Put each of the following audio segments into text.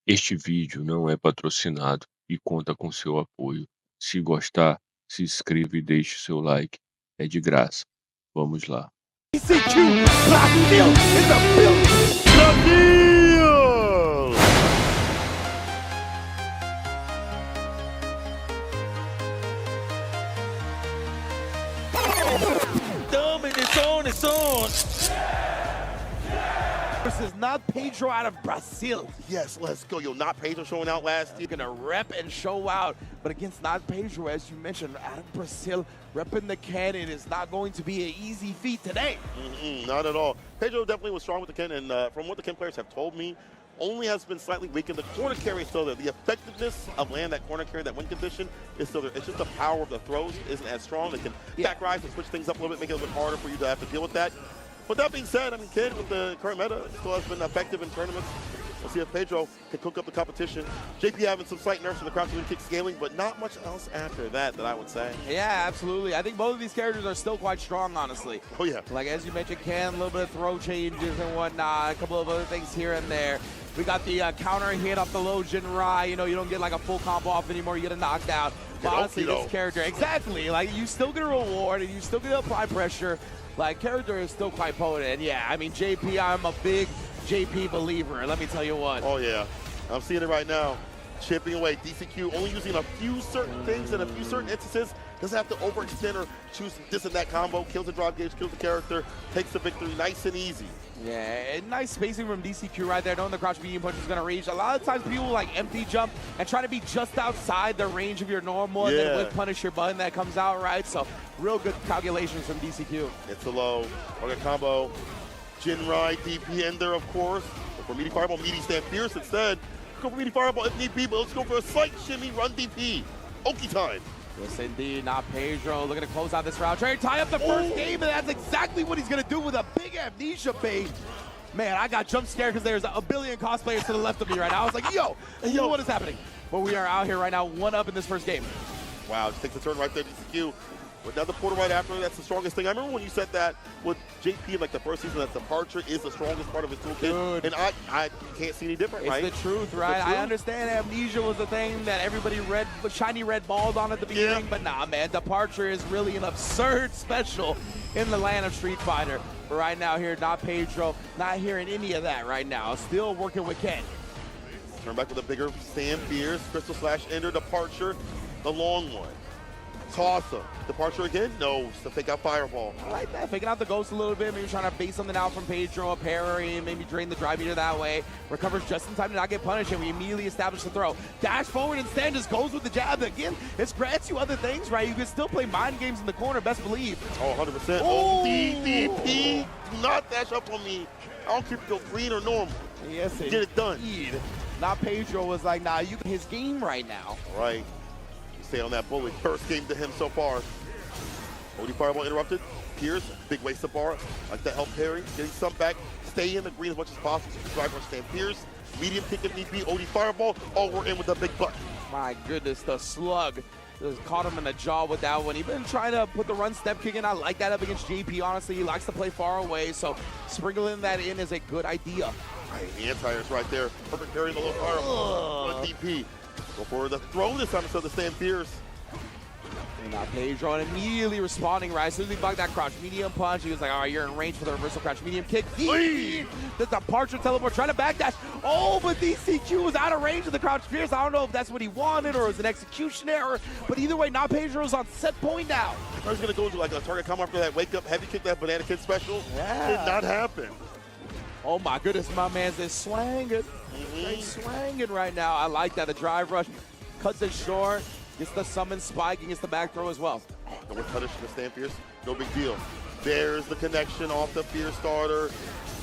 Este vídeo não é patrocinado e conta com seu apoio. Se gostar, se inscreva e deixe seu like. É de graça. Vamos lá. CQ, Brasil in the building. Brasil! Domination is on. Versus NotPedro out of Brazil. Yes, let's go. Yo, NotPedro showing out last year. Gonna rep and show out, but against NotPedro, as you mentioned, out of Brazil, repping the cannon is not going to be an easy feat today. Not at all. Pedro definitely was strong with the Ken, and from what the Ken players have told me, only has been slightly weakened. The corner carry is still there. The effectiveness of landing that corner carry, that win condition, is still there. It's just the power of the throws isn't as strong. They can back rise and switch things up a little bit, make it a little bit harder for you to have to deal with that. But that being said, I mean, Ken, with the current meta, still has been effective in tournaments. We'll see if Pedro can cook up the competition. JP having some slight nerfs in the crouch win kick scaling, but not much else after that I would say. Yeah, absolutely. I think both of these characters are still quite strong, honestly. Oh, yeah. Like, as you mentioned, Ken, a little bit of throw changes and whatnot, a couple of other things here and there. We got the counter hit off the low Jinrai. You know, you don't get like a full combo off anymore. You get a knockdown. But honestly, this character, exactly. Like, you still get a reward and you still get to apply pressure. Like, character is still quite potent. And yeah, I mean, JP, I'm a big JP believer. Let me tell you what. Oh, yeah. I'm seeing it right now. Chipping away. DCQ only using a few certain things in a few certain instances. Doesn't have to overextend or choose this and that combo. Kills the drop gauge, kills the character, takes the victory nice and easy. Yeah, and nice spacing from DCQ right there, knowing the crouch medium punch is going to reach. A lot of times people like empty jump and try to be just outside the range of your normal and then whip punish your button that comes out, right? So real good calculations from DCQ. It's a low. Target combo. Jinrai, DP ender, of course. But for meaty fireball, meaty stand fierce instead. Go for meaty fireball if need be, but let's go for a slight shimmy run DP. Oki time. Yes, indeed. NotPedro looking to close out this round. Trying to tie up the first game, and that's exactly what he's going to do with a big amnesia bait. Man, I got jump scared because there's a billion cosplayers to the left of me right now. I was like, yo, what is happening? But we are out here right now, 1-up in this first game. Wow, just takes a turn right there, DCQ. With another portal right after, that's the strongest thing. I remember when you said that with JP, like the first season, that Departure is the strongest part of his toolkit. And I can't see any different, right? It's the truth, right? I understand Amnesia was the thing that everybody shiny red balled on at the beginning, but nah, man, Departure is really an absurd special in the land of Street Fighter. But right now here, NotPedro, not hearing any of that right now. Still working with Ken. Turn back with a bigger Sam Fierce, Crystal Slash Ender, Departure, the long one. Toss him. Departure again? No, to fake out Fireball. I like that. Faking out the ghost a little bit, maybe trying to bait something out from Pedro, a parry, maybe drain the drive meter that way. Recovers just in time to not get punished, and we immediately establish the throw. Dash forward instead, just goes with the jab. Again, it grants you other things, right? You can still play mind games in the corner, best believe. Oh, 100%. Oh, DDP. Do not dash up on me. I don't care if you go green or normal. Yes, get it done. NotPedro was like, nah, you his game right now. Right. Stay on that bullet. First game to him so far. OD Fireball interrupted. Pierce, big waste of bar. Like that help parry. Getting some back. Stay in the green as much as possible. Drive rush stand Pierce. Medium kick if need be. OD Fireball. Oh, we're in with the big butt. My goodness, the slug. Just caught him in the jaw with that one. He's been trying to put the run step kick in. I like that up against JP, honestly. He likes to play far away, so sprinkling that in is a good idea. Right, the anti-air's right there. Perfect parry in the low fireball. DP. Go for the throw this time instead of the stand Fierce. And NotPedro immediately responding, right? As soon as he bugged that crouch medium punch, he was like, all right, you're in range for the reversal crouch medium kick. The Departure teleport, trying to backdash. Oh, but DCQ was out of range of the crouch Fierce. I don't know if that's what he wanted or it was an execution error, but either way, NotPedro's on set point now. I was going to go to like a target come after that wake up heavy kick, that banana kid special. Yeah. Did not happen. Oh my goodness, my man's is swanging. He's swanging right now. I like that. The drive rush cuts it short. Gets the summon spike and gets the back throw as well. No one punishing the stand Fierce. No big deal. There's the connection off the Fierce starter.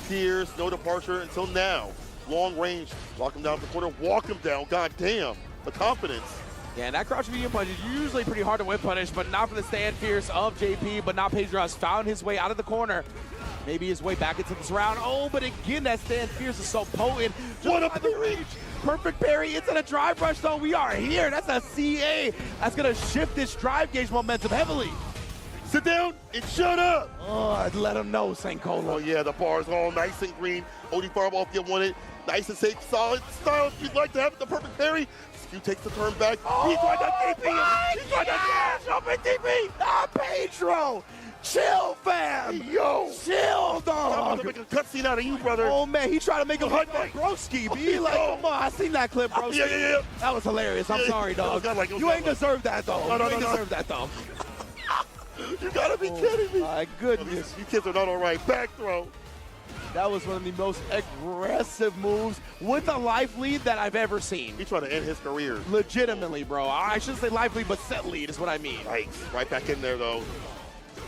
Fierce, no departure until now. Long range. Lock him down to the corner. Walk him down. God damn. The confidence. Yeah, and that crouch medium punch is usually pretty hard to whip punish, but not for the stand Fierce of JP. But NotPedro has found his way out of the corner. Maybe his way back into this round. Oh, but again, that stand Fierce is so potent. What up the reach? Perfect parry into the drive rush, though. We are here. That's a CA. That's going to shift this drive gauge momentum heavily. Sit down and shut up. Oh, I'd let him know, St. Colo. Oh, yeah, the bar is all nice and green. OD Fireball if you want it. Nice and safe, solid style. If you'd like to have the perfect parry, Skew takes the turn back. He's going to DP him. He's going to dash up and DP. Pedro! Chill, fam! Yo! Chill, I'm dog! gonna make a cutscene out of you, brother. Oh, man, he tried to make him hug like broski, B. Like, Yo. come on, I seen that clip, broski. Yeah. That was hilarious. I'm Yeah, sorry, it was dog. godlike, it was You ain't godlike. deserved that, though. No, You ain't no. deserved that, though. You gotta be kidding me. My goodness. These kids are not all right. Back throw. That was one of the most aggressive moves with a life lead that I've ever seen. He's trying to end his career. Legitimately, bro. I shouldn't say life lead, but set lead is what I mean. Right. Right back in there, though.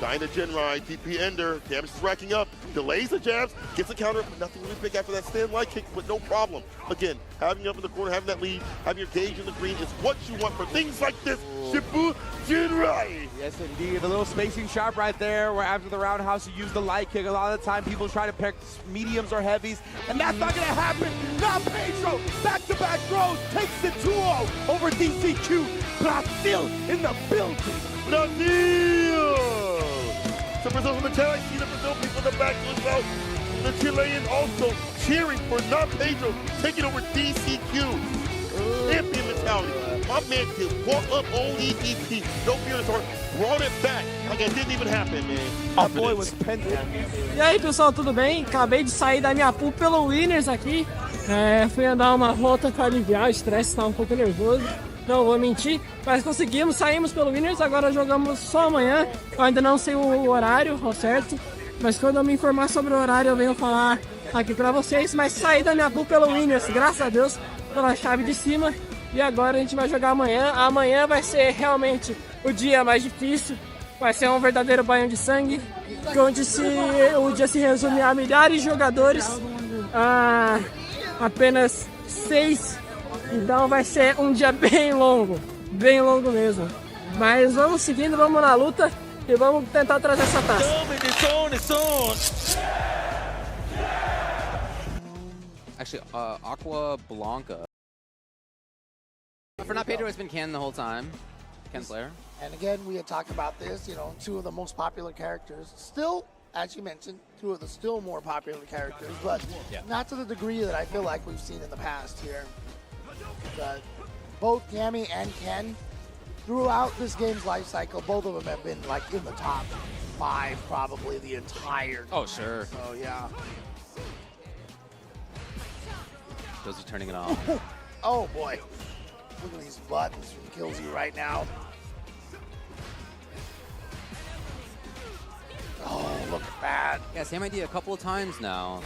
Dying to Genrai, DP Ender, damage is racking up, delays the jabs, gets a counter, but nothing really big after that stand light kick, but no problem. Again, having you up in the corner, having that lead, having your gauge in the green is what you want for things like this. Shibu Genrai. Yes, indeed. A little spacing shot right there where after the roundhouse you use the light kick. A lot of the time people try to pick mediums or heavies, and that's not going to happen. Now Pedro, back-to-back throws, takes it 2-0 over DCQ. Brazil in the building. Brazil! So Brazil from the channel, I see the Brazil people in the back as well. The Chilean also cheering for NotPedro, taking over DCQ. Champion mentality. My man did walk up on EDP. No fear in his heart. Brought it back like it didn't even happen, man. That boy was pent. E aí pessoal, tudo bem? Acabei de sair da minha pool pelo Winners aqui. Fui andar uma volta para aliviar o estresse, estava um pouco nervoso. Não vou mentir, mas conseguimos, saímos pelo Winners, agora jogamos só amanhã. Eu ainda não sei o horário ao certo, mas quando eu me informar sobre o horário eu venho falar aqui pra vocês. Mas saí da minha pool pelo Winners, graças a Deus, pela chave de cima. E agora a gente vai jogar amanhã. Amanhã vai ser realmente o dia mais difícil. Vai ser um verdadeiro banho de sangue, onde o dia se resume a milhares de jogadores, a apenas 6. Então vai ser um dia bem longo mesmo. Mas vamos seguindo, vamos na luta e vamos tentar trazer essa taça. Actually, Aqua Blanca. For NotPedro, it's been Ken the whole time. Ken Slayer. And again, we had talked about this, you know, two of the most popular characters. Still, as you mentioned, two of the still more popular characters, but not to the degree that I feel like we've seen in the past here. But both Yami and Ken, throughout this game's life cycle, both of them have been like in the top 5 probably the entire game. Oh, sure. So, yeah. Those are turning it on. Oh, boy. Look at these buttons from Kills You right now. Oh, look at that. Yeah, same idea a couple of times now.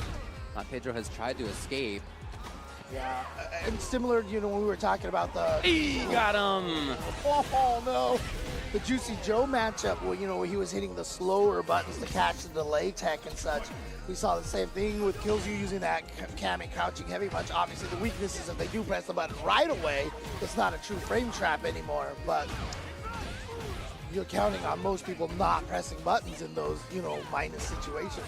NotPedro has tried to escape. Yeah, and similar, you know, when we were talking about the... He got him! Oh, no. The Juicy Joe matchup, where, you know, where he was hitting the slower buttons to catch the delay tech and such. We saw the same thing with Kills You using that Kami crouching heavy punch. Obviously, the weakness is if they do press the button right away, it's not a true frame trap anymore. But you're counting on most people not pressing buttons in those, you know, minus situations.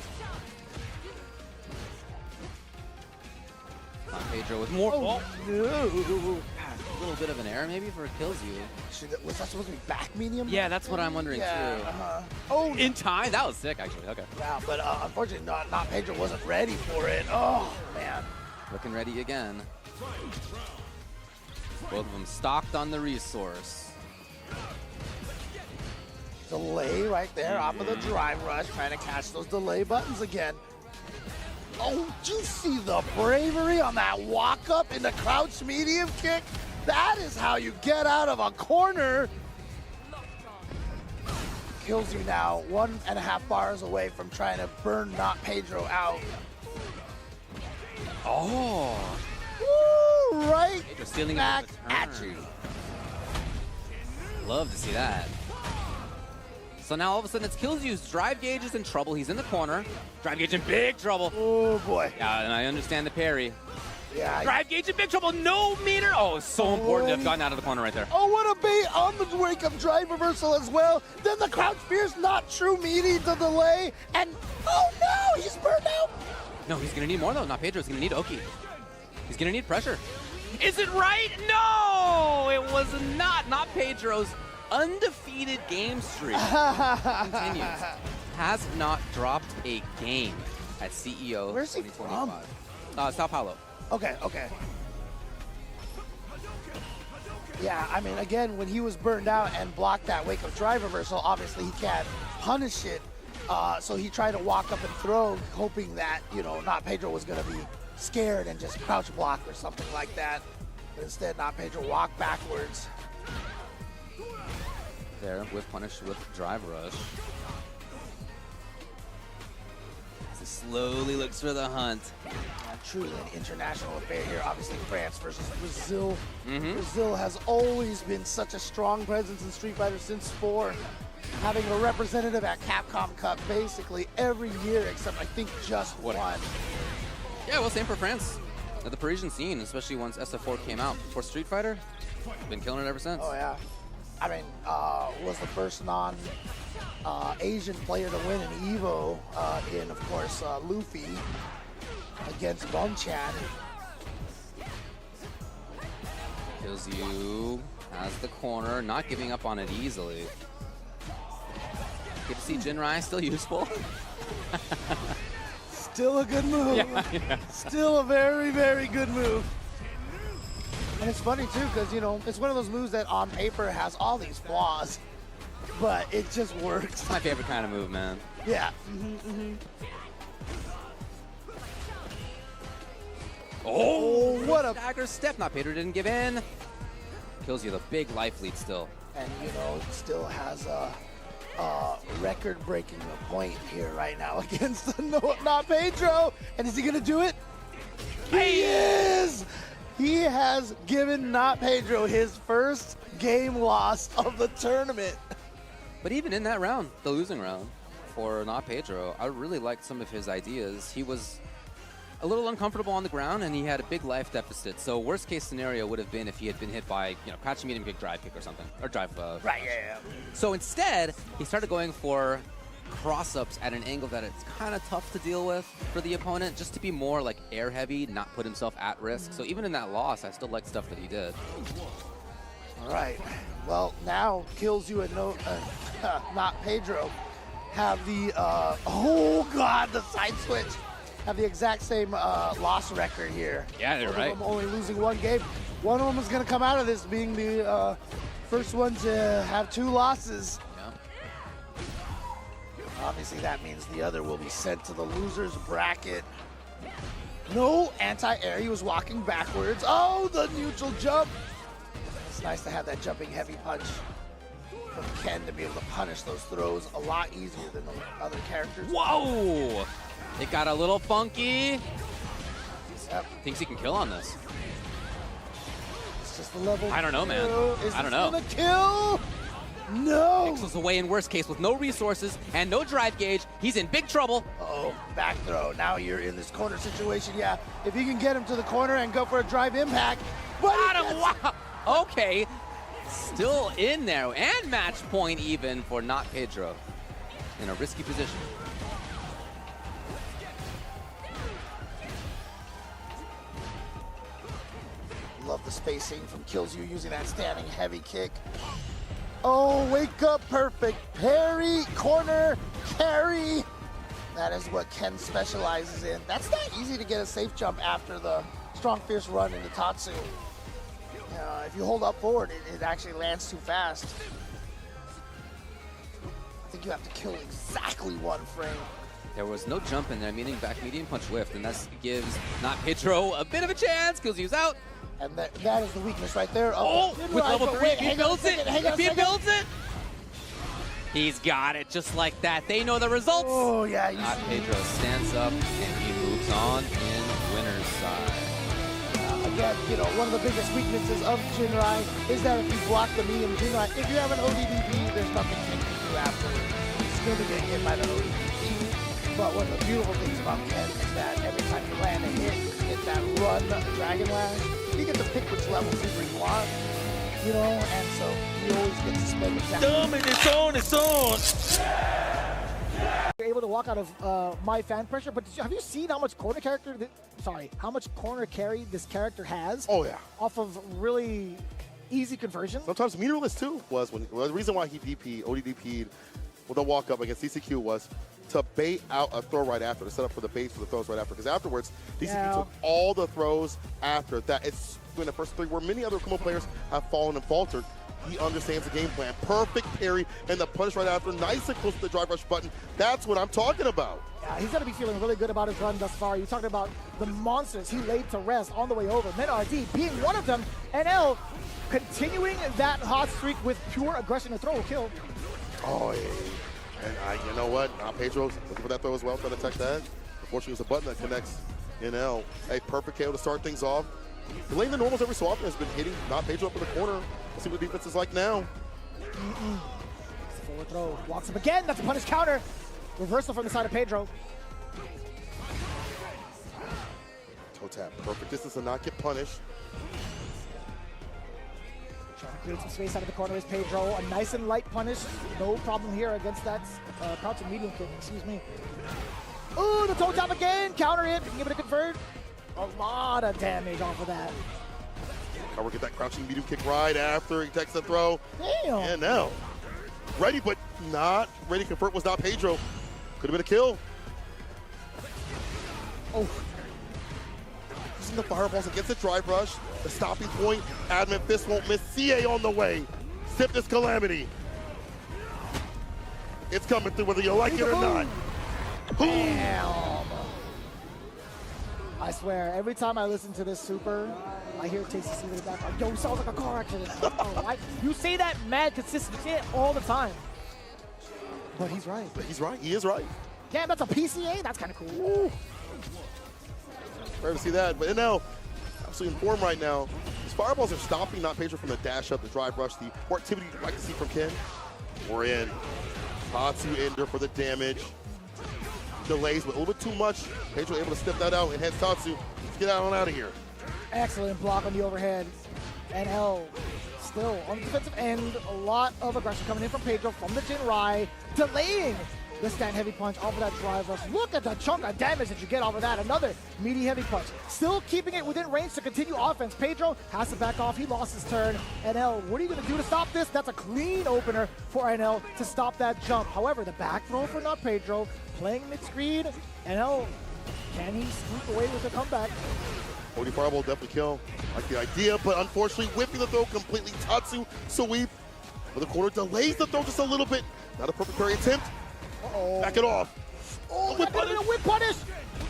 NotPedro with more. Oh, no. A little bit of an error maybe for Kills You. Was that supposed to be back medium? Yeah, that's what I'm wondering too. Oh, In time? That was sick actually. Okay. yeah, but unfortunately, NotPedro wasn't ready for it. Oh, man. Looking ready again. Both of them stocked on the resource. Delay right there off of the drive rush, trying to catch those delay buttons again. Oh, did you see the bravery on that walk up in the crouch medium kick? That is how you get out of a corner. Kills You now 1.5 bars away from trying to burn NotPedro out. Oh! Woo, right Pedro stealing it back with the at turn. you. Love to see that. So now all of a sudden it's Kills You's drive gauge is in trouble. He's in the corner. Drive gauge in big trouble. Oh boy. Yeah, and I understand the parry. Yeah. Drive gauge in big trouble. No meter. Oh, it's so important to have gotten out of the corner right there. Oh, what a bait on the wake of drive reversal as well. Then the crouch spear's not true meaty to delay. And oh no, he's burned out. No, he's going to need more though. NotPedro's going to need Oki. He's going to need pressure. Is it right? No, it was not. NotPedro's undefeated game streak continues. Has not dropped a game at CEO Where's he 2025. Sao Paulo. Okay, okay. Yeah, I mean, again, when he was burned out and blocked that wake up drive reversal, obviously he can't punish it. So he tried to walk up and throw, hoping that, you know, NotPedro was going to be scared and just crouch block or something like that. But instead, NotPedro walked backwards. There, with punish with drive rush. As he slowly looks for the hunt. Truly an international affair here. Obviously, France versus Brazil. Brazil has always been such a strong presence in Street Fighter since 4. Having a representative at Capcom Cup basically every year, except I think just one. Yeah, well, same for France. At the Parisian scene, especially once SF4 came out. For Street Fighter, been killing it ever since. Oh, yeah. I mean, was the first non-Asian player to win an EVO in, of course, Luffy against Bonchan. Kills you, has the corner, not giving up on it easily. Good to see Jinrai still useful. Still a good move. Yeah. Still a very, very good move. And it's funny too, because you know, it's one of those moves that on paper has all these flaws, but it just works. It's my favorite kind of move, man. Yeah. Oh, what a dagger step. NotPedro didn't give in. Kills you the big life lead still. And you know, still has a record-breaking point here right now against NotPedro. And is he gonna do it? He is! He has given NotPedro his first game loss of the tournament. But even in that round, the losing round for NotPedro, I really liked some of his ideas. He was a little uncomfortable on the ground, and he had a big life deficit. So worst case scenario would have been if he had been hit by, you know, crouching medium kick, drive kick or something, or drive. Right, yeah. So instead, he started going for cross-ups at an angle that it's kind of tough to deal with for the opponent, just to be more like air heavy, not put himself at risk. So even in that loss, I still like stuff that he did. All right. Well, now Kills You and NotPedro have the oh god, the side switch. Have the exact same loss record here. Yeah, they're right. Both of them only losing one game. One of them is going to come out of this being the first one to have 2 losses. Yeah. Obviously, that means the other will be sent to the loser's bracket. No anti-air. He was walking backwards. Oh, the neutral jump. It's nice to have that jumping heavy punch from Ken to be able to punish those throws a lot easier than the other characters. Whoa! It got a little funky. Yep. Thinks he can kill on this. It's just the level. I don't know, man. I don't know. Is this gonna kill? No! Pixels away in worst case with no resources and no drive gauge. He's in big trouble. Oh, back throw. Now you're in this corner situation. Yeah, if you can get him to the corner and go for a drive impact. But Wow. Okay. Still in there. And match point even for NotPedro. In a risky position. Love the spacing from Kills You using that standing heavy kick. Oh, wake up perfect. Parry, corner, carry. That is what Ken specializes in. That's not easy to get a safe jump after the strong, fierce run into Tatsu. If you hold up forward, it actually lands too fast. I think you have to kill exactly 1 frame. There was no jump in there, meaning back medium punch whiffed, and that gives NotPedro a bit of a chance. Kills You's out. And that is the weakness right there. Oh, with level 3, if he builds it, if he builds it, he's got it just like that. They know the results. Oh, yeah. NotPedro stands up, and he moves on in winner's side. Again, you know, one of the biggest weaknesses of Jinrai is that if you block the medium Jinrai, if you have an ODDP, there's nothing you can do afterwards. You're still gonna get hit by the ODDP. But one of the beautiful things about Ken is that every time you land a hit, you get that run Dragon Lash. You get to pick which level super you want, you know, and so you always get to spend exactly. It's on. You're able to walk out of my fan pressure, but have you seen how much corner character? How much corner carry this character has? Oh yeah. Off of really easy conversion. Sometimes meterless too was the reason why he ODDP'd with a walk up against CCQ was to bait out a throw right after, to set up for the bait for the throws right after. Because afterwards, DCP Yeah. took all the throws after that. It's doing the first three where many other Kumo players have fallen and faltered. He understands the game plan. Perfect parry and the punish right after. Nice and close to the drive rush button. That's what I'm talking about. Yeah, he's going to be feeling really good about his run thus far. You're talking about the monsters he laid to rest on the way over. MenRD being one of them. NL continuing that hot streak with pure aggression and throw will kill. Oh, yeah. And you know what? Pedro's looking for that throw as well, trying to attack that. Unfortunately, it's a button that connects NL. A perfect KO to start things off. Delaying the normals every so often has been hitting Pedro up in the corner. Let's see what the defense is like now. Forward throw. Walks him again. That's a punish counter. Reversal from the side of Pedro. Toe tap. Perfect distance to not get punished. Trying to create some space out of the corner is Pedro. A nice and light punish. No problem here against that crouching medium kick. Excuse me. Ooh, the toe tap again. Counter it. Give it a convert. A lot of damage off of that. Cover, get that crouching medium kick right after he takes the throw. Damn. And now, ready but not ready. Convert was not Pedro. Could have been a kill. Oh. Using the fireballs against the drive rush. The stopping point. Admin Fist won't miss. CA on the way. Sip this calamity. It's coming through whether you like it or not. Damn. I swear, every time I listen to this super, I hear Tasty C in the background. Yo, sounds like a car accident. You say that mad consistent shit all the time. But he's right. But he's right. He is right. Damn, that's a PCA? That's kind of cool. Ooh. Rare to see that. But now, absolutely in form right now. These fireballs are stopping not Pedro from the dash up, the drive rush, the more activity you'd like to see from Ken. We're in. Tatsu ender for the damage. Delays, but a little bit too much. Pedro able to step that out and heads Tatsu. Let's get on out of here. Excellent block on the overhead. NL still on the defensive end. A lot of aggression coming in from Pedro from the Jinrai. Delaying the stand heavy punch off of that drive rush. Look at the chunk of damage that you get off of that. Another meaty heavy punch. Still keeping it within range to continue offense. Pedro has to back off. He lost his turn. NL, what are you going to do to stop this? That's a clean opener for NL to stop that jump. However, the back throw for not Pedro. Playing mid-screen. NL, can he sneak away with a comeback? Odie Fireball definitely kill. Like the idea, but unfortunately whipping the throw completely. Tatsu sweep. But the corner delays the throw just a little bit. Not a perfect parry attempt. Uh-oh. Back it off. Oh, that could have been a whip punish.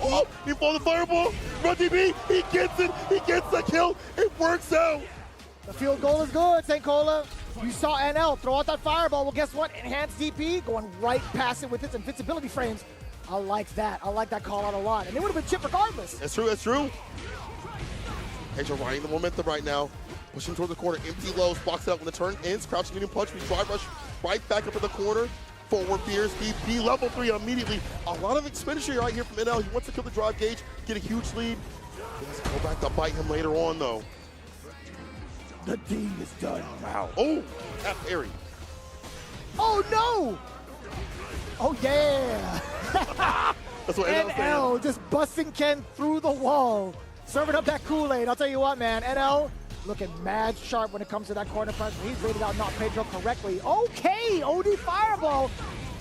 Oh, he falls the fireball. Run DB. He gets it. He gets the kill. It works out. The field goal is good, St. Cola. You saw NL throw out that fireball. Well, guess what? Enhanced DP going right past it with its invincibility frames. I like that. I like that call out a lot. And it would have been chip regardless. That's true. That's true. Pedro riding the momentum right now. Pushing toward the corner. Empty lows. Blocks it out when the turn ends. Crouching medium punch. We drive rush right back up in the corner. Forward fears. DP level 3 immediately. A lot of expenditure right here from NL. He wants to kill the drive gauge. Get a huge lead. He has to go back to bite him later on, though. The deed is done. Wow. Oh, that parry. Oh, no. Oh, yeah. That's what NL's saying. NL just busting Ken through the wall. Serving up that Kool-Aid. I'll tell you what, man. NL looking mad sharp when it comes to that corner punch. He's rated out not Pedro correctly. Okay, OD Fireball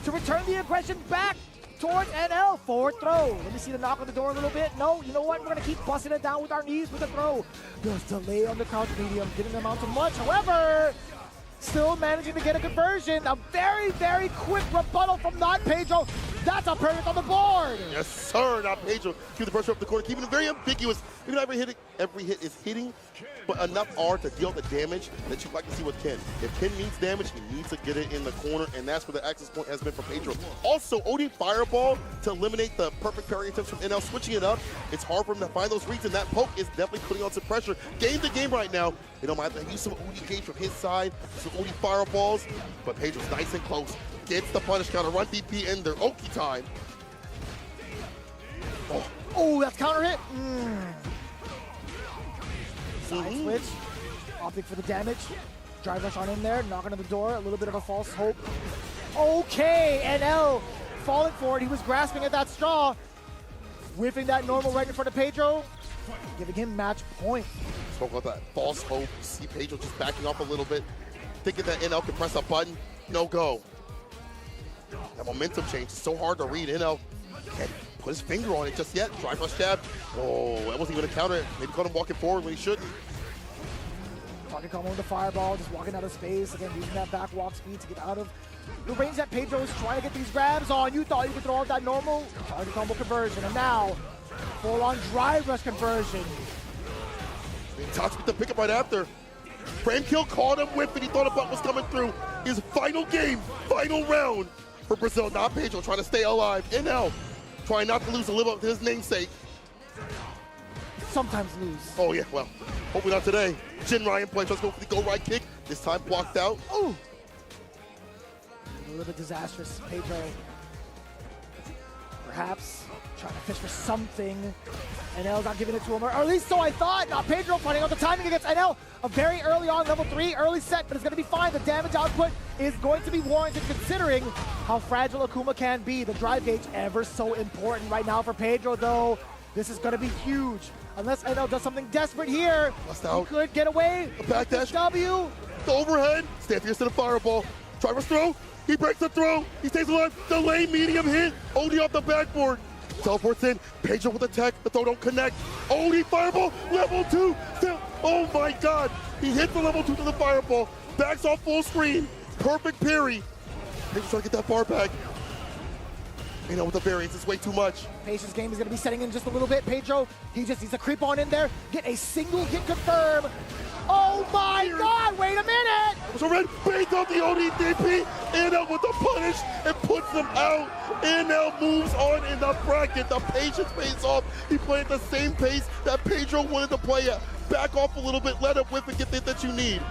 to return the aggression back towards NL. Forward throw. Let me see the knock on the door a little bit. No, you know what? We're going to keep busting it down with our knees with the throw. There's delay on the crouch medium, getting them out too much. However, still managing to get a conversion. A very, very quick rebuttal from not Pedro. That's a perfect on the board. Yes, sir. Not Pedro. Keep the pressure up the corner. Keeping it very ambiguous. Even every hit is hitting, but enough R to deal the damage that you'd like to see with Ken. If Ken needs damage, he needs to get it in the corner, and that's where the access point has been for Pedro. Also, OD Fireball to eliminate the perfect parry attempts from NL. Switching it up, it's hard for him to find those reads, and that poke is definitely putting on some pressure. Game to game right now. They don't mind to use some OD gauge from his side, some OD Fireballs, but Pedro's nice and close. Gets the punish counter, run DP in their Oki time. Oh, that's counter hit. Side switch. Opting for the damage. Drive rush on in there, knocking on the door. A little bit of a false hope. Okay, NL falling for it. He was grasping at that straw. Whiffing that normal right in front of Pedro. Giving him match point. Spoke about that false hope. See Pedro just backing off a little bit. Thinking that NL can press a button. No go. That momentum change is so hard to read. NL can't put his finger on it just yet. Drive rush jab. Oh, that wasn't even a counter. Maybe caught him walking forward when he shouldn't. Target combo with the fireball, just walking out of space. Again, using that back walk speed to get out of the range that Pedro is trying to get these grabs on. You thought you could throw out that normal target combo conversion, and now full-on drive rush conversion. Tots with the pickup right after. Frame kill caught him whipping. He thought a butt was coming through. His final game, final round for Brazil. Not Pedro trying to stay alive. NL trying not to lose to live up to his namesake. Sometimes lose. Oh yeah, well, hopefully not today. Jin Ryan plays. Let's go for the go right kick. This time blocked out. Ooh. A little bit disastrous. Pedro perhaps trying to fish for something. NL not giving it to him, or at least so I thought. Not Pedro finding out the timing against NL. A very early on, level 3, early set, but it's going to be fine. The damage output is going to be warranted considering how fragile Akuma can be. The drive gauge ever so important right now for Pedro, though. This is going to be huge. Unless NL does something desperate here, he could get away. A backdash. W. The overhead. Stand fierce to the fireball. Driver's throw. He breaks the throw. He stays alive. The lane medium hit. OD off the backboard. Teleports in. Pedro with the tech. The throw don't connect. OD fireball. Level 2. Still. Oh my god. He hits the level 2 to the fireball. Backs off full screen. Perfect parry. Pedro's trying to get that bar back. You know, with the variance, it's way too much. Patience game is going to be setting in just a little bit. Pedro, he just needs to creep on in there, get a single hit confirm. Oh my god, wait a minute! So Red baits out the ODDP. NL with the punish and puts them out. NL moves on in the bracket. The patience pays off. He played at the same pace that Pedro wanted to play at. Back off a little bit, let him whip and get the that you need.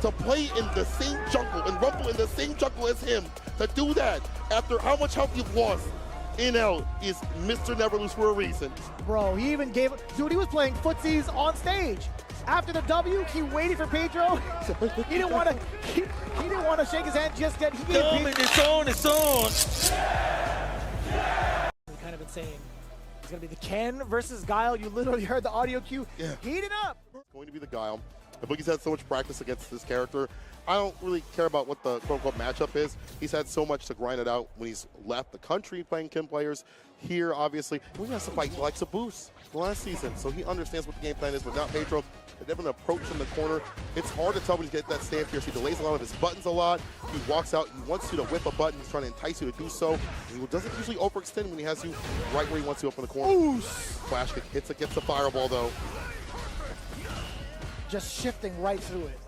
To play in the same jungle and rumble in the same jungle as him. To do that after how much health you've lost. NL is Mr. Never Lose for a reason. Bro, he even gave, dude, he was playing footsies on stage. After the W, he waited for Pedro. He didn't want to shake his hand just yet. He gave it's on. We've kind of been saying it's gonna be the Ken versus Guile. You literally heard the audio cue. Yeah. Heating up. It's going to be the Guile. The Boogie's had so much practice against this character. I don't really care about what the quote-unquote matchup is. He's had so much to grind it out when he's left the country playing Ken players. Here, obviously, we have to fight like Caboose last season, so he understands what the game plan is. But not Pedro. A different approach from the corner. It's hard to tell when he's getting that stand fierce. He delays a lot of his buttons a lot. He walks out. He wants you to whip a button. He's trying to entice you to do so. He doesn't usually overextend when he has you right where he wants you up in the corner. Ooh. Flash kick hits against the fireball, though. Just shifting right through it.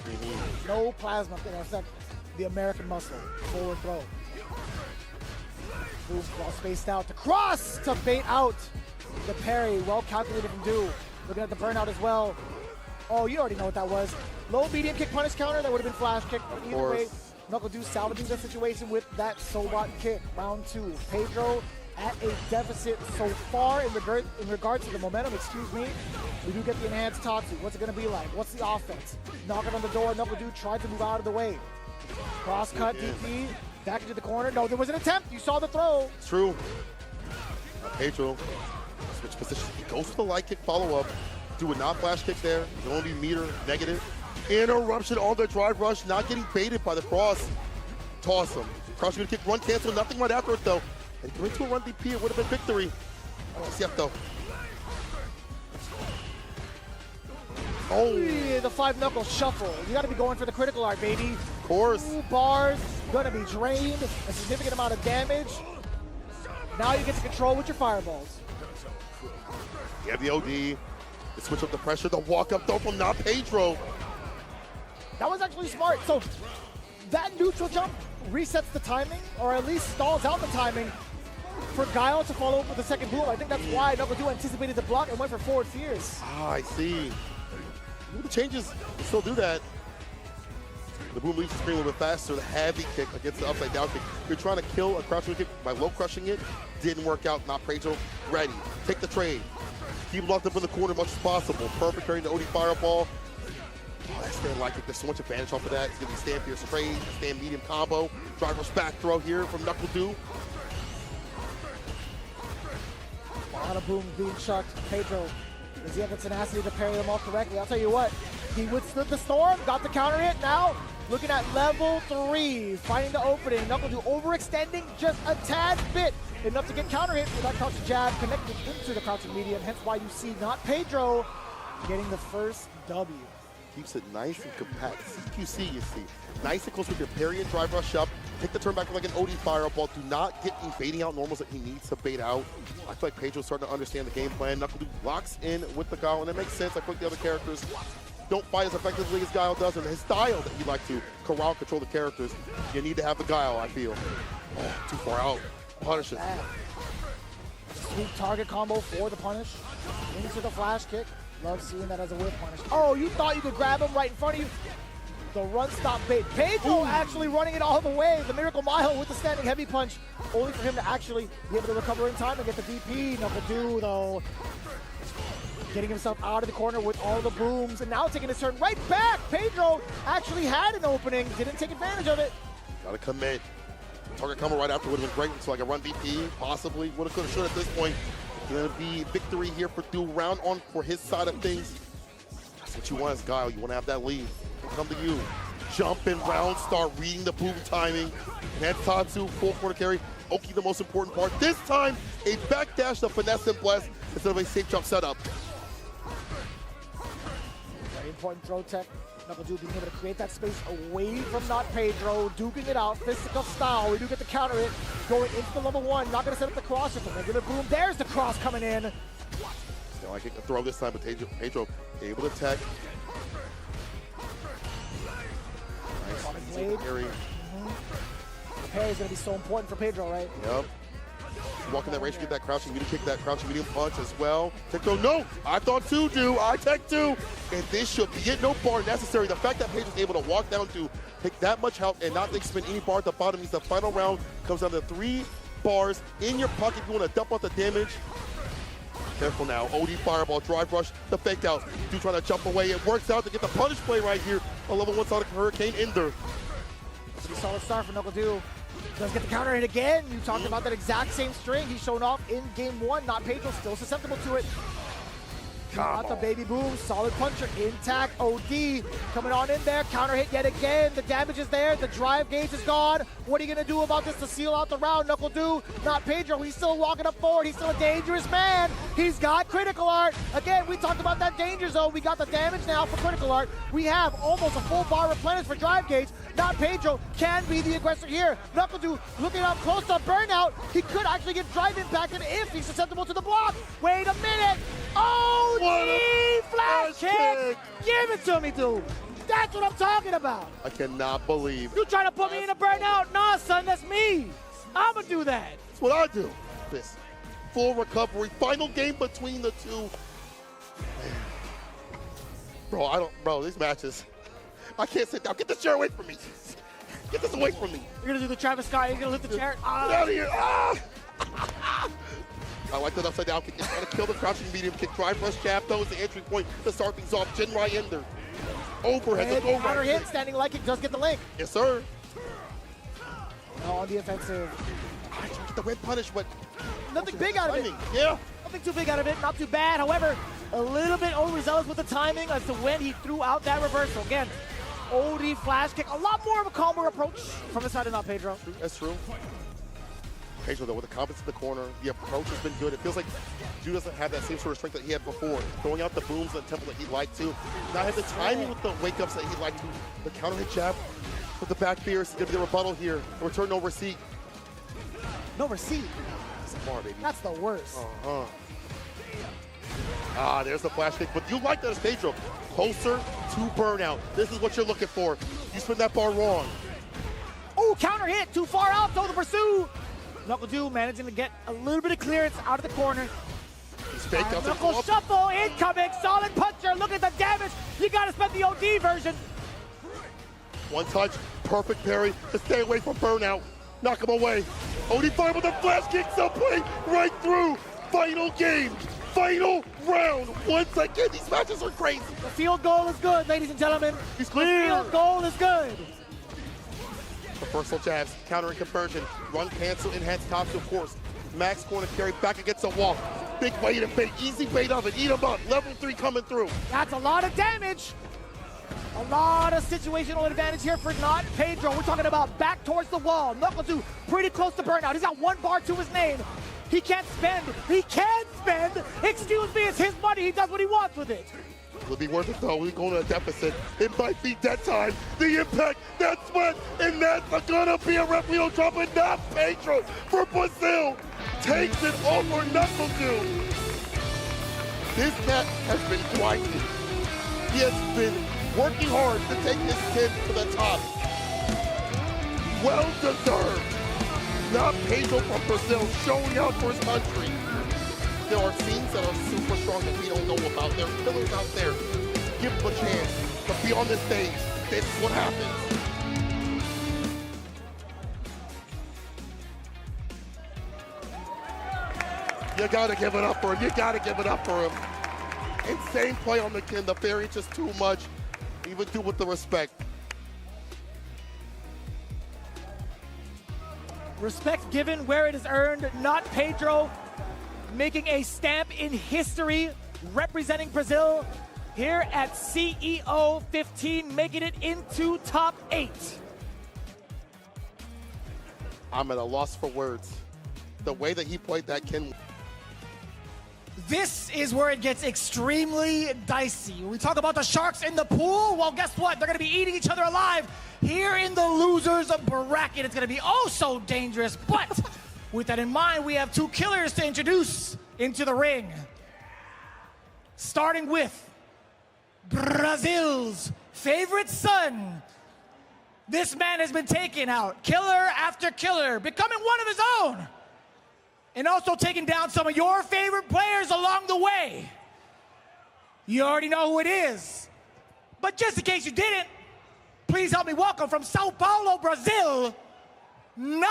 No plasma can affect the American muscle. Forward throw. Boom, well spaced out to cross to bait out the parry. Well calculated from Do. Looking at the burnout as well. Oh, you already know what that was. Low medium kick punish counter. That would have been flash kick. But either way, Knuckle Do salvaging the situation with that Sobot kick. Round 2. Pedro at a deficit so far in regards to the momentum, excuse me. We do get the enhanced Tatsu. What's it going to be like? What's the offense? Knocking on the door. Knuckle Dude tried to move out of the way. Cross cut, DP. Back into the corner. No, there was an attempt. You saw the throw. It's true. Pedro, switch position. He goes for the light kick follow-up. Do a not flash kick there. It'll only be meter negative. Interruption on the drive rush. Not getting baited by the cross. Toss him. Cross gonna kick, run cancel. Nothing right after it though. And going to a run DP, it would have been victory. SF though. Oh, yeah, the 5-knuckle shuffle. You got to be going for the critical art, baby. Of course. 2 bars, gonna be drained, a significant amount of damage. Now you get to control with your fireballs. You have the OD, the switch up the pressure, the walk-up throw from not Pedro. That was actually smart. So that neutral jump resets the timing, or at least stalls out the timing for Guile to follow up with the second boom. I think that's why Knuckle Do anticipated the block and went for forward fierce. Ah, I see. The changes can still do that. The boom leaves the screen a little bit faster. The heavy kick against the upside down kick. You're trying to kill a crouching kick by low crushing it. Didn't work out. Not Pedro. Ready. Take the trade. Keep locked up in the corner as much as possible. Perfect carrying the OD fireball. Oh, that stand light kick. There's so much advantage off of that. It's going to be stand fierce trade, stand medium combo. Driver's back throw here from Knuckle Do. A lot of booms being chucked. Pedro, does he have the tenacity to parry them all correctly? I'll tell you what, he withstood the storm, got the counter hit. Now looking at level 3, finding the opening. NuckleDu overextending just a tad bit, enough to get counter hit with that crouching jab connected into the crouching medium, hence why you see NotPedro getting the first W. Keeps it nice and compact. CQC, you see. Nice and close with your parry and drive rush up. Take the turn back like an OD fireball. Do not get any baiting out normals that he needs to bait out. I feel like Pedro's starting to understand the game plan. NuckleDu locks in with the Guile, and it makes sense. I feel like the other characters don't fight as effectively as Guile does, and his style that he likes to corral, control the characters. You need to have the Guile, I feel. Oh, too far out. Punishes. Sweet target combo for the punish. Into the flash kick. Love seeing that as a whip punish. Oh, you thought you could grab him right in front of you? The run stop bait. Pedro actually running it all the way. The Miracle Mile with the standing heavy punch, only for him to actually be able to recover in time and get the DP. NuckleDu, though, getting himself out of the corner with all the booms, and now taking his turn right back. Pedro actually had an opening, didn't take advantage of it. Gotta commit. Target combo right after would have been great, so like a run DP, possibly. Woulda, coulda, shoulda at this point. Gonna be victory here for Du, round on for his side of things. That's what you want as Guile. You wanna have that lead. It'll come to you. Jump and round, start reading the boom timing. And that's Tatsu, full corner carry. Oki, the most important part. This time, a backdash to finesse and bless instead of a safe jump setup. Very important throw tech. NuckleDu being able to create that space away from NotPedro, duking it out, fisticuff style. We do get the counter hit, going into the level 1. Not going to set up the cross with the regular boom. There's the cross coming in. Still, I can throw this time, but Pedro able to tech. Nice, easy parry. The parry is going to be so important for Pedro, right? Yep. Walking that range, get that crouching medium kick, that crouching medium punch as well. Tech throw, no! I thought two, do. I tech two. And this should be it. No bar necessary. The fact that Pedro's able to walk down to take that much health and not expend any bar at the bottom means the final round comes down to 3 bars in your pocket if you want to dump out the damage. Careful now. OD fireball, drive rush, the fake out. Du trying to jump away. It works out to get the punish play right here. A level 1 Sonic Hurricane Ender. Pretty solid start for NuckleDu. Does get the counter hit again. You talked about that exact same string he's shown off in game 1. NotPedro still susceptible to it. Got the baby boom, solid puncher, intact, OD coming on in there, counter hit yet again, the damage is there, the drive gauge is gone. What are you gonna do about this to seal out the round? NuckleDu, NotPedro, he's still walking up forward, he's still a dangerous man. He's got critical art. Again, we talked about that danger zone, we got the damage now for critical art. We have almost a full bar replenished for drive gauge. NotPedro can be the aggressor here. NuckleDu looking up close to burnout. He could actually get drive impacted if he's susceptible to the block. Wait a minute. Oh, flash kick! Give it to me, dude. That's what I'm talking about. I cannot believe. You trying to put me in a burnout? Nah, son, that's me. I'ma do that. That's what I do. This full recovery, final game between the two. Bro, these matches, I can't sit down. Get this chair away from me. Get this away from me. You're gonna do the Travis Scott, you're gonna lift the chair. Get out of here. I like that upside down kick. He's trying to kill the crouching medium kick. Drive rush jab, though, is the entry point to start things off. Jinrai Ender. Overhead. Counter hit, standing like it does get the link. Yes, sir. Now on the offensive. I tried to get the red punish, but nothing big out of it. Yeah. Nothing too big out of it, not too bad. However, a little bit overzealous with the timing as to when he threw out that reversal. Again, OD flash kick, a lot more of a calmer approach from the side of NotPedro. That's true. Pedro, though, with the confidence in the corner, the approach has been good. It feels like Du doesn't have that same sort of strength that he had before. Throwing out the booms at the tempo that he'd like to. Not have the timing with the wake-ups that he'd like to. The counter hit jab with the back fierce is going to be the rebuttal here. The return no receipt. No receipt? That's a bar, baby. That's the worst. There's the flash kick. But you like that as Pedro. Closer to burnout. This is what you're looking for. You spin that bar wrong. Oh, counter hit. Too far out. Throw the pursue. NuckleDu managing to get a little bit of clearance out of the corner. He's faked out. Knuckle shuffle incoming. Solid puncher. Look at the damage. You got to spend the OD version. One touch. Perfect parry to stay away from burnout. Knock him away. OD fire with the flash kick. Subplay right through. Final game. Final round. Once again, these matches are crazy. The field goal is good, ladies and gentlemen. He's clear. The field goal is good. Reversal jabs, counter and conversion, run cancel, enhance tops, of course. Max corner carry back against the wall. Big bait and bait, easy bait of it, eat him up. Level 3 coming through. That's a lot of damage. A lot of situational advantage here for NotPedro. We're talking about back towards the wall. Knucklesu pretty close to burnout. He's got one bar to his name. He can't spend. He can spend. Excuse me, it's his money. He does what he wants with it. It'll be worth it though. We're going to a deficit. It might be that time. The impact, that sweat, and that's gonna be a referee dropping NotPedro for Brazil. Takes it over Knucklesu. This cat has been grinding. He has been working hard to take this kid to the top. Well deserved. NotPedro from Brazil showing out for his country. There are scenes that are super strong that we don't know about. There are pillars out there. Give them a chance to be on this stage. This is what happens. You gotta give it up for him. You gotta give it up for him. Insane play on the kid. The fairy just too much. Even do with the respect. Respect given where it is earned. NotPedro making a stamp in history, representing Brazil here at CEO 15, making it into top 8. I'm at a loss for words. The way that he played that Ken. This is where it gets extremely dicey. We talk about the sharks in the pool. Well, guess what? They're going to be eating each other alive here in the losers bracket. It's going to be oh so dangerous. But with that in mind, we have two killers to introduce into the ring. Starting with Brazil's favorite son. This man has been taking out killer after killer, becoming one of his own. And also taking down some of your favorite players along the way. You already know who it is. But just in case you didn't, please help me welcome from Sao Paulo, Brazil, NotPedro.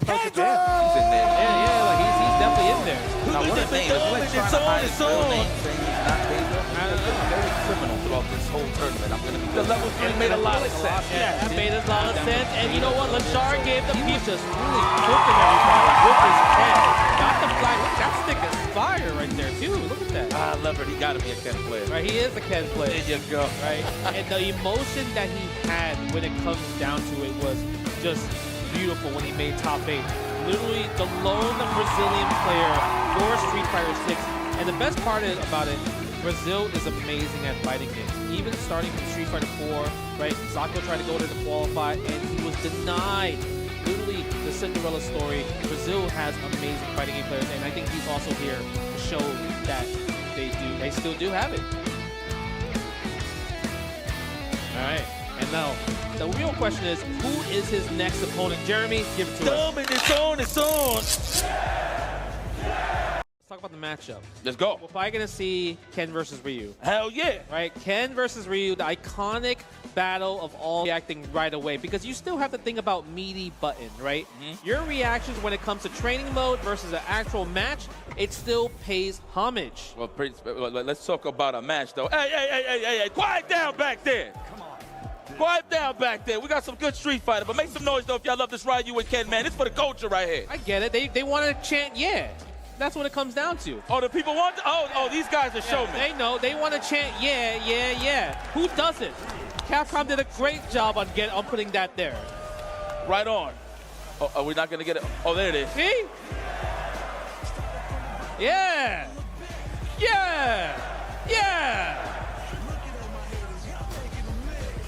He's in there. Yeah, like he's definitely in there. Now, what a name. It's like trying to hide his real name, saying he's not Pedro. It's very criminal throughout this whole tournament. I'm going to be the level 3 made a lot of sense. Yeah, that made a lot of sense. And you know what? Lachar gave the piece just really cooking everybody with his pen. Got the flag. Look, that stick is fire right there, too. Look at that. Ah, Leopard, he got to be a Ken player. Right, he is a Ken player. There you go. Right? And the emotion that he had when it comes down to it was just beautiful when he made top 8. Literally the lone Brazilian player for Street Fighter 6. And the best part about it, Brazil is amazing at fighting games. Even starting from Street Fighter 4, right? Sako tried to go there to qualify, and he was denied. Literally the Cinderella story. Brazil has amazing fighting game players, and I think he's also here to show that they still do have it. All right. And now, the real question is, who is his next opponent? Jeremy, give it to us. It's on. Let's talk about the matchup. Let's go. We're probably going to see Ken versus Ryu. Hell yeah. Right? Ken versus Ryu, the iconic battle of all reacting right away. Because you still have to think about meaty button, right? Your reactions when it comes to training mode versus an actual match, it still pays homage. Well, let's talk about a match, though. Hey, quiet down back there. Come on. Quiet down back there. We got some good Street Fighter, but make some noise, though, if y'all love this Ryu and Ken, man. It's for the culture right here. I get it. They want to chant, yeah. That's what it comes down to. Oh, the people want to? Oh, these guys are showmen. They know. They want to chant, yeah. Who doesn't? Capcom did a great job on putting that there. Right on. Oh, are we not going to get it? Oh, there it is. See? Yeah.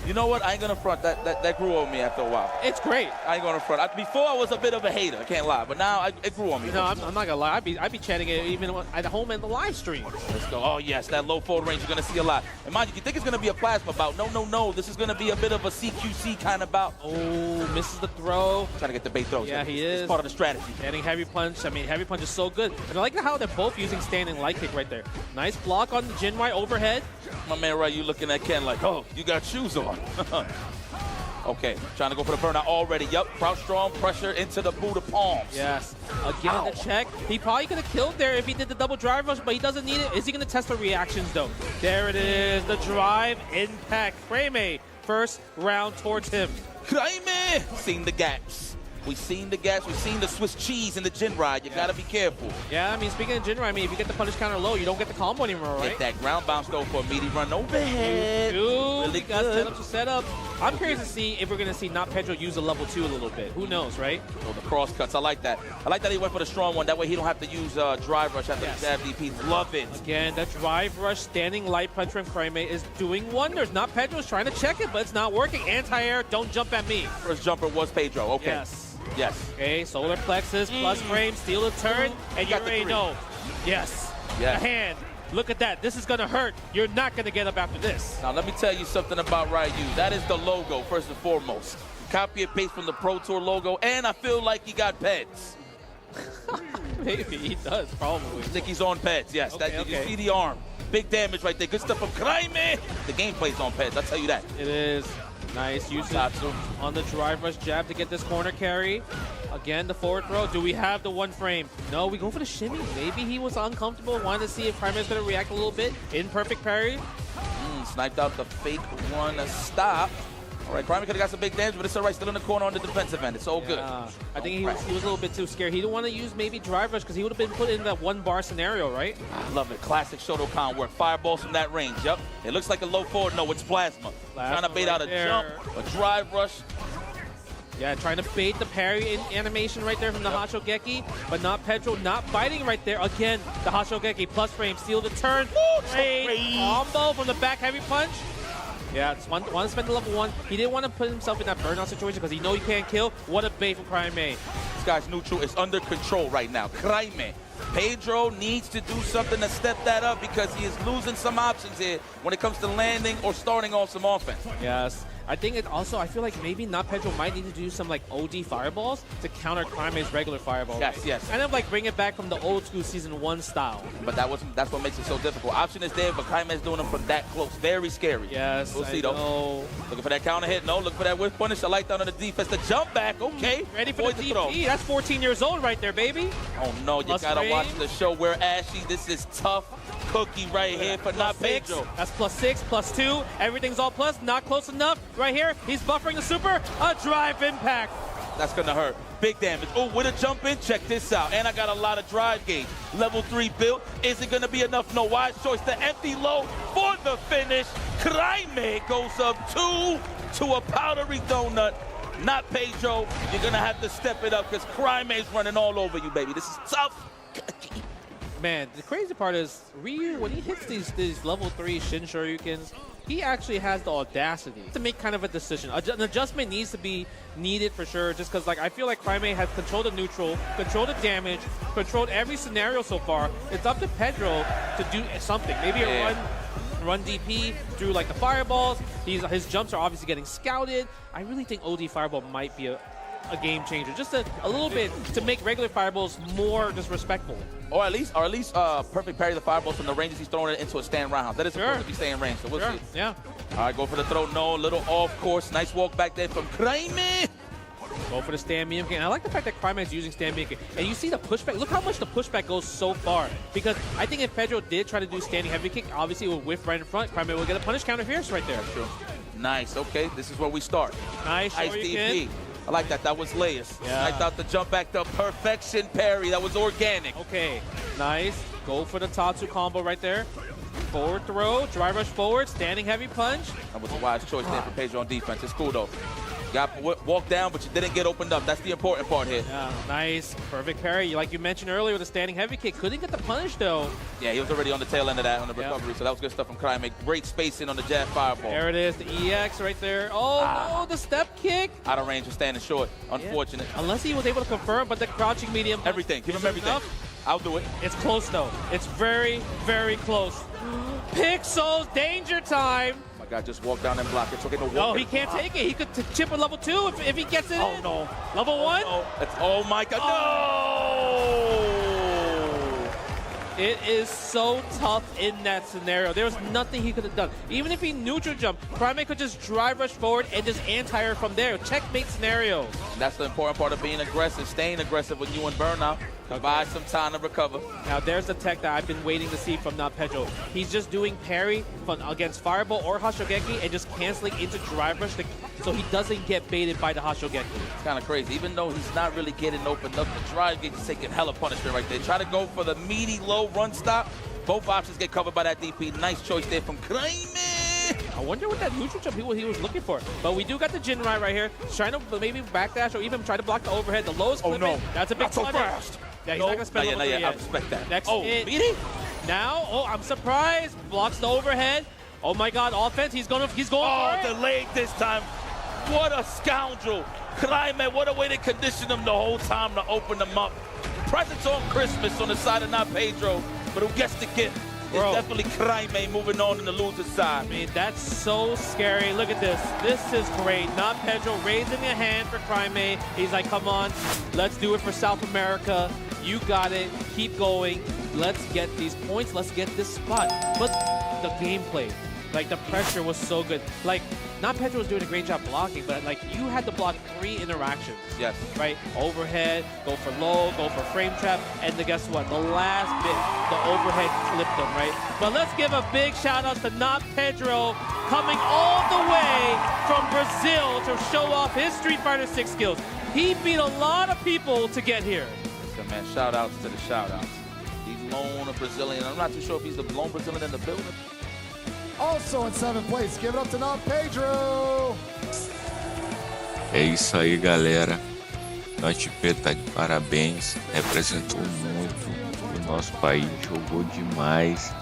You know what? I ain't gonna front. That grew on me after a while. It's great. I ain't gonna front. Before I was a bit of a hater. I can't lie, but now it grew on me. No, I'm not gonna lie. I'd be chanting it even at home in the live stream. Let's go. Oh yes, that low fold range. You're gonna see a lot. And mind you think it's gonna be a plasma bout? No. This is gonna be a bit of a CQC kind of bout. Oh, misses the throw. Trying to get the bait throws. Yeah, he is. It's part of the strategy. Getting heavy punch. I mean, heavy punch is so good. And I like how they're both using standing light kick right there. Nice block on the Jinwai overhead. My man, right? You looking at Ken like, oh, you got shoes on. Okay, trying to go for the burnout already. Yup, crouch strong, pressure into the Buddha palms. Yes. Again, the check. He probably could have killed there if he did the double drive rush, but he doesn't need it. Is he going to test the reactions, though? There it is, the drive impact. Frame first round towards him. Kraime! Seen the gaps. We've seen the gaps. We've seen the Swiss cheese in the Jin ride. You got to be careful. Yeah, I mean, speaking of Jin ride, I mean, if you get the punish counter low, you don't get the combo anymore, right? Get that ground bounce, though, for a meaty run overhead. Ooh. We got setup to setup. I'm curious to see if we're going to see NotPedro use a level 2 a little bit. Who knows, right? Oh, the cross cuts. I like that. I like that he went for the strong one. That way he don't have to use drive rush after the jab DP. Love it. Again, that drive rush standing light punch from Crimea is doing wonders. NotPedro's trying to check it, but it's not working. Anti-air, don't jump at me. First jumper was Pedro. Okay. Yes. Yes. Okay, solar plexus, plus frame, steal a turn, and you already know. Yes. Yeah. The hand. Look at that. This is going to hurt. You're not going to get up after this. Now, let me tell you something about Ryu. That is the logo, first and foremost. Copy and paste from the Pro Tour logo, and I feel like he got peds. Maybe he does, probably. I think he's on peds, yes. Okay, That, you see the arm. Big damage right there. Good stuff from Crimea. The gameplay's on peds, I'll tell you that. It is. Nice usage on the drive rush jab to get this corner carry. Again, the forward throw. Do we have the one frame? No, we go for the shimmy. Maybe he was uncomfortable, wanted to see if Crimea is going to react a little bit. Imperfect parry. Sniped out the fake one, a stop. All right, Crimea could have got some big damage, but it's all right. Still in the corner on the defensive end. It's all good. I think he was a little bit too scared. He didn't want to use maybe drive rush because he would have been put in that one bar scenario, right? I love it. Classic Shotokan work. Fireballs from that range. Yep. It looks like a low forward. No, it's plasma. Trying to bait out a jump, a drive rush. Yeah, trying to bait the parry in animation right there from the Hashogeki, but NotPedro not biting right there. Again, the Hashogeki plus frame, steal the turn. Combo from the back heavy punch. Yeah, just want to spend the level 1. He didn't want to put himself in that burnout situation because he know he can't kill. What a bait from Crimea. This guy's neutral is under control right now. Crimea. Pedro needs to do something to step that up because he is losing some options here when it comes to landing or starting off some offense. Yes. I think it also, I feel like maybe NotPedro might need to do some like OD fireballs to counter Crimea's regular fireballs. Yes, yes. Kind of like bring it back from the old school Season 1 style. But that's what makes it so difficult. Option is there, but Crimea is doing them from that close. Very scary. Yes, we'll see though. Looking for that counter hit. No, looking for that whiff punish. I like that on the defense. The jump back. Okay. Ready for the DP. That's 14 years old right there, baby. Oh no, you gotta watch the show where Ashy. This is tough cookie right here for NotPedro. That's +6, +2. Everything's all plus. Not close enough. Right here. He's buffering the super. A drive impact. That's gonna hurt. Big damage. Oh, with a jump in, check this out. And I got a lot of drive gauge. Level 3 built. Is it gonna be enough? No, wise choice. The empty low for the finish. Crimea goes up 2 to a powdery donut. NotPedro, you're gonna have to step it up because Crimea's running all over you, baby. This is tough. Man, the crazy part is Ryu, when he hits these level 3 Shin Shoryukens, he actually has the audacity to make kind of a decision. An adjustment needs to be needed for sure, just because like I feel like Crimea has controlled the neutral, controlled the damage, controlled every scenario so far. It's up to Pedro to do something. Maybe a run DP through like the fireballs. His jumps are obviously getting scouted. I really think OD Fireball might be a game changer, just a little bit to make regular fireballs more disrespectful. Or at least perfect parry the fireballs from the ranges he's throwing it into a stand roundhouse. That is supposed to be stay in range, so we'll see. Yeah. All right, go for the throw. No, a little off course. Nice walk back there from Crimea. Go for the stand medium kick. And I like the fact that Crimea is using stand medium kick. And you see the pushback. Look how much the pushback goes so far. Because I think if Pedro did try to do standing heavy kick, obviously it would whiff right in front. Crimea will get a punish counter fierce right there. True. Nice. Okay, this is where we start. Nice. Nice DP. I like that. That was layers. Yeah. Sniped out the jump back, the perfection parry. That was organic. Okay. Nice. Go for the Tatsu combo right there. Forward throw, drive rush forward, standing heavy punch. That was a wise choice there for Pedro on defense. It's cool though. Got walked down, but you didn't get opened up. That's the important part here. Yeah, nice. Perfect parry. Like you mentioned earlier with a standing heavy kick. Couldn't get the punish though. Yeah, he was already on the tail end of that on the recovery, so that was good stuff from Crimea. Great spacing on the jab fireball. There it is, the EX right there. Oh, no, the step kick. Out of range for standing short. Unfortunate. Yeah. Unless he was able to confirm, but the crouching medium. Everything. Give him everything. Enough? I'll do it. It's close though. It's very, very close. Pixels, danger time. My God, just walk down and block it. It's okay to walk. No, he can't take it. He could chip a level 2 if he gets it in. Oh, no. Level 1? Oh, oh my God. No! It is so tough in that scenario. There was nothing he could have done. Even if he neutral jumped, Crimea could just drive rush forward and just anti-air from there. Checkmate scenario. And that's the important part of being aggressive, staying aggressive when you in burnout. Provide some time to recover. Now there's the tech that I've been waiting to see from NotPedro. He's just doing parry against Fireball or Hashogeki and just canceling into drive rush so he doesn't get baited by the Hashogeki. It's kind of crazy. Even though he's not really getting opened up, the drive gauge is taking hella punishment right there. Try to go for the meaty low run stop. Both options get covered by that DP. Nice choice there from Crimea. wonder what that neutral jump he was looking for. But we do got the Jinrai right here. He's trying to maybe backdash or even try to block the overhead. The lowest clipping. no. That's a big Not so punish. fast. Yeah, he's not going to spend level 3 I yet. respect that. Next oh, hit. meaty? Now, oh, I'm surprised. Blocks the overhead. Oh my god, offense. He's going for it. Delayed this time. What a scoundrel. Kraime, what a way to condition him the whole time to open them up. Presents on Christmas on the side of NotPedro, but who gets the gift? It's definitely Kraime moving on in the loser side. I mean, that's so scary. Look at this. This is great. NotPedro raising a hand for Kraime. He's like, come on, let's do it for South America. You got it. Keep going. Let's get these points. Let's get this spot. But the gameplay, like the pressure was so good. Like, NotPedro was doing a great job blocking, but like you had to block 3 interactions. Yes. Right? Overhead, go for low, go for frame trap, and then guess what? The last bit, the overhead clipped them, right? But let's give a big shout out to NotPedro coming all the way from Brazil to show off his Street Fighter 6 skills. He beat a lot of people to get here. So man, shout outs to the shout outs. He's lone Brazilian. I'm not too sure if he's the lone Brazilian in the building. Also in 7th place, give it up to NotPedro. É isso aí, galera. NotPedro tá de parabéns. Representou muito o nosso país, jogou demais.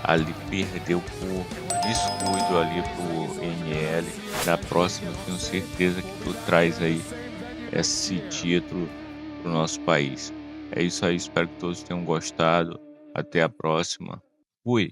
Ali perdeu por descuido ali pro NL. Na próxima, tenho certeza que tu traz aí esse título pro nosso país. É isso aí, espero que todos tenham gostado. Até a próxima. Fui!